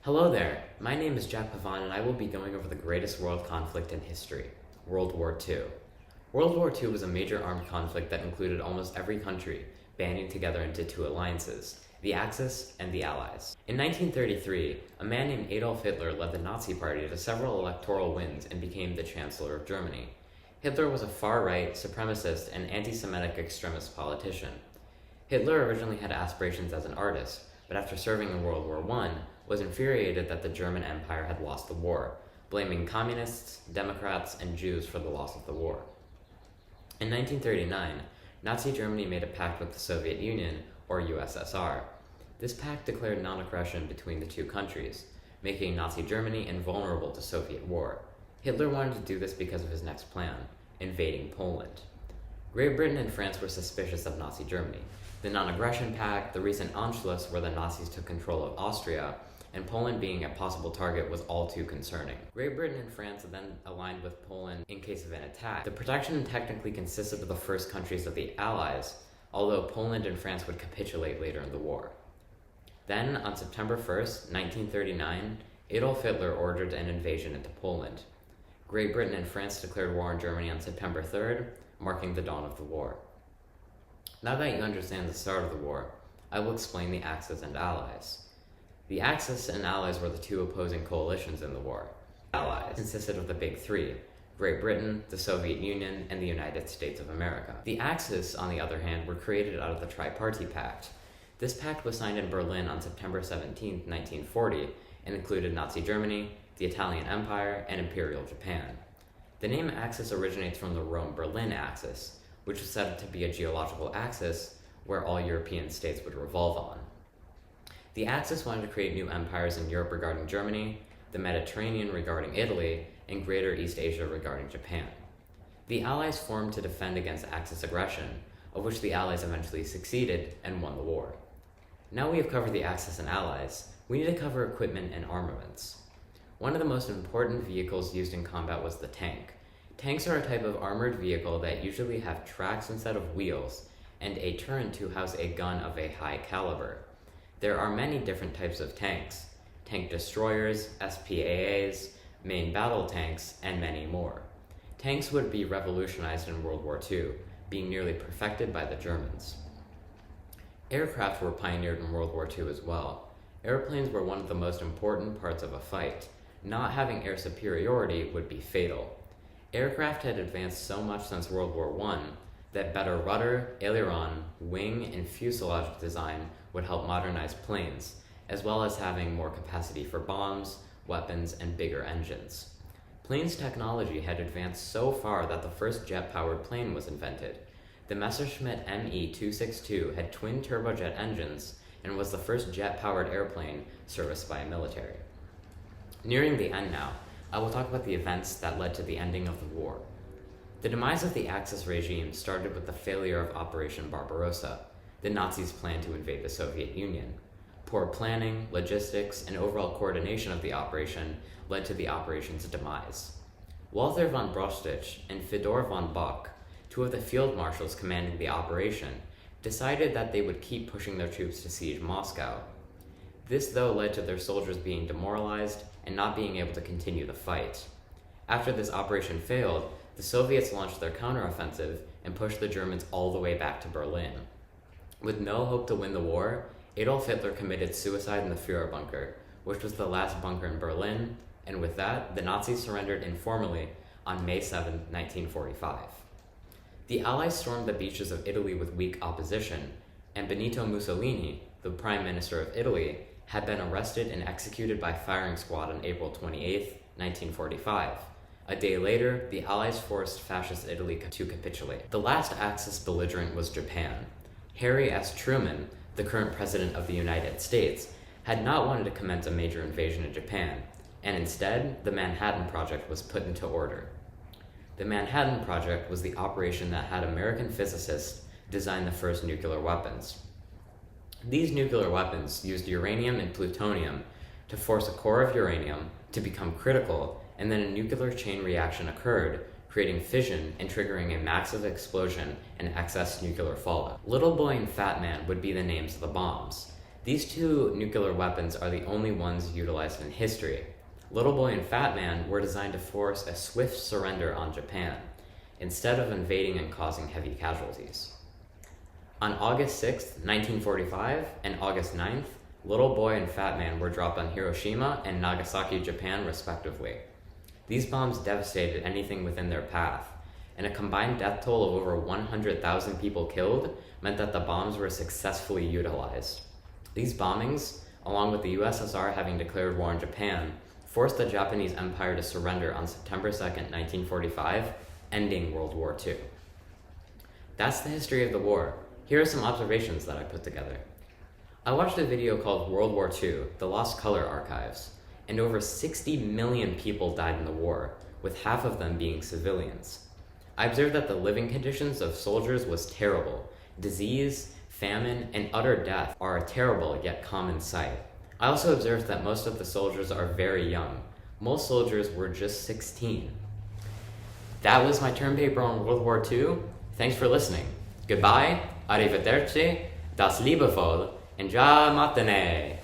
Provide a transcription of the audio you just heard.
Hello there, my name is Jack Pavan and I will be going over the greatest world conflict in history, World War II. World War II was a major armed conflict that included almost every country banding together into two alliances, the Axis and the Allies. In 1933, a man named Adolf Hitler led the Nazi Party to several electoral wins and became the Chancellor of Germany. Hitler was a far-right, supremacist, and anti-Semitic extremist politician. Hitler originally had aspirations as an artist, but after serving in World War I, was infuriated that the German Empire had lost the war, blaming communists, Democrats, and Jews for the loss of the war. In 1939, Nazi Germany made a pact with the Soviet Union, or USSR. This pact declared non-aggression between the two countries, making Nazi Germany invulnerable to Soviet war. Hitler wanted to do this because of his next plan, invading Poland. Great Britain and France were suspicious of Nazi Germany. The non-aggression pact, the recent Anschluss where the Nazis took control of Austria, and Poland being a possible target was all too concerning. Great Britain and France then aligned with Poland in case of an attack. The protection technically consisted of the first countries of the Allies, although Poland and France would capitulate later in the war. Then, on September 1st, 1939, Adolf Hitler ordered an invasion into Poland. Great Britain and France declared war on Germany on September 3rd, marking the dawn of the war. Now that you understand the start of the war, I will explain the Axis and Allies. The Axis and Allies were the two opposing coalitions in the war. Allies consisted of the Big Three: Great Britain, the Soviet Union, and the United States of America. The Axis, on the other hand, were created out of the Tripartite Pact. This pact was signed in Berlin on September 17, 1940, and included Nazi Germany, the Italian Empire, and Imperial Japan. The name Axis originates from the Rome-Berlin axis, which was said to be a geological axis where all European states would revolve on. The Axis wanted to create new empires in Europe regarding Germany, the Mediterranean regarding Italy, and Greater East Asia regarding Japan. The Allies formed to defend against Axis aggression, of which the Allies eventually succeeded and won the war. Now we have covered the Axis and Allies, we need to cover equipment and armaments. One of the most important vehicles used in combat was the tank. Tanks are a type of armored vehicle that usually have tracks instead of wheels, and a turret to house a gun of a high caliber. There are many different types of tanks: tank destroyers, SPAAs, main battle tanks, and many more. Tanks would be revolutionized in World War II, being nearly perfected by the Germans. Aircraft were pioneered in World War II as well. Airplanes were one of the most important parts of a fight. Not having air superiority would be fatal. Aircraft had advanced so much since World War I that better rudder, aileron, wing, and fuselage design would help modernize planes, as well as having more capacity for bombs, weapons, and bigger engines. Planes technology had advanced so far that the first jet-powered plane was invented. The Messerschmitt Me-262 had twin turbojet engines and was the first jet-powered airplane serviced by a military. Nearing the end now, I will talk about the events that led to the ending of the war. The demise of the Axis regime started with the failure of Operation Barbarossa, the Nazis' plan to invade the Soviet Union. Poor planning, logistics, and overall coordination of the operation led to the operation's demise. Walther von Brostich and Fedor von Bock, two of the field marshals commanding the operation, decided that they would keep pushing their troops to siege Moscow. This, though, led to their soldiers being demoralized and not being able to continue the fight. After this operation failed, the Soviets launched their counteroffensive and pushed the Germans all the way back to Berlin. With no hope to win the war, Adolf Hitler committed suicide in the Führer bunker, which was the last bunker in Berlin, and with that, the Nazis surrendered informally on May 7, 1945. The Allies stormed the beaches of Italy with weak opposition, and Benito Mussolini, the Prime Minister of Italy, had been arrested and executed by firing squad on April 28, 1945. A day later, the Allies forced fascist Italy to capitulate. The last Axis belligerent was Japan. Harry S. Truman, the current president of the United States, had not wanted to commence a major invasion in Japan, and instead, the Manhattan Project was put into order. The Manhattan Project was the operation that had American physicists design the first nuclear weapons. These nuclear weapons used uranium and plutonium to force a core of uranium to become critical, and then a nuclear chain reaction occurred, creating fission and triggering a massive explosion and excess nuclear fallout. Little Boy and Fat Man would be the names of the bombs. These two nuclear weapons are the only ones utilized in history. Little Boy and Fat Man were designed to force a swift surrender on Japan, instead of invading and causing heavy casualties. On August 6, 1945, and August 9th, Little Boy and Fat Man were dropped on Hiroshima and Nagasaki, Japan, respectively. These bombs devastated anything within their path, and a combined death toll of over 100,000 people killed meant that the bombs were successfully utilized. These bombings, along with the USSR having declared war on Japan, forced the Japanese Empire to surrender on September 2nd, 1945, ending World War II. That's the history of the war. Here are some observations that I put together. I watched a video called World War II, The Lost Color Archives, and over 60 million people died in the war, with half of them being civilians. I observed that the living conditions of soldiers was terrible. Disease, famine, and utter death are a terrible yet common sight. I also observed that most of the soldiers are very young. Most soldiers were just 16. That was my term paper on World War II. Thanks for listening. Goodbye, arrivederci, das liebevoll, and ja matane.